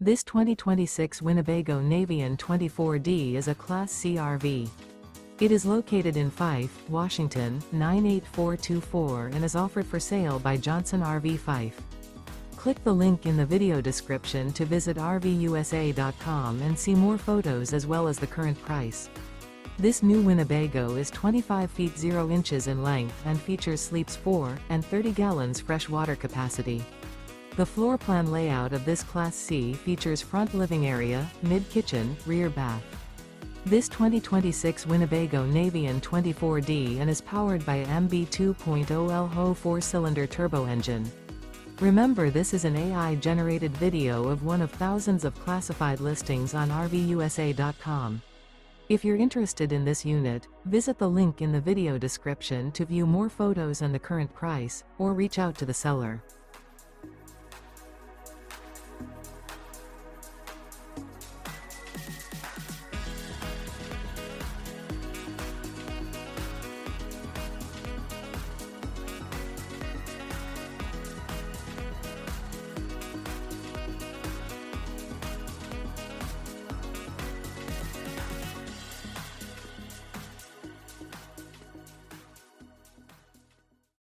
This 2026 Winnebago Navion 24D is a Class C RV. It is located in Fife, Washington, 98424 and is offered for sale by Johnson RV Fife. Click the link in the video description to visit RVUSA.com and see more photos as well as the current price. This new Winnebago is 25 feet 0 inches in length and features sleeps 4 and 30 gallons fresh water capacity. The floor plan layout of this Class C features front living area, mid-kitchen, rear bath. This 2026 Winnebago Navion 24D and is powered by a MB 2.0 LHO 4-cylinder turbo engine. Remember, this is an AI-generated video of one of thousands of classified listings on RVUSA.com. If you're interested in this unit, visit the link in the video description to view more photos and the current price, or reach out to the seller.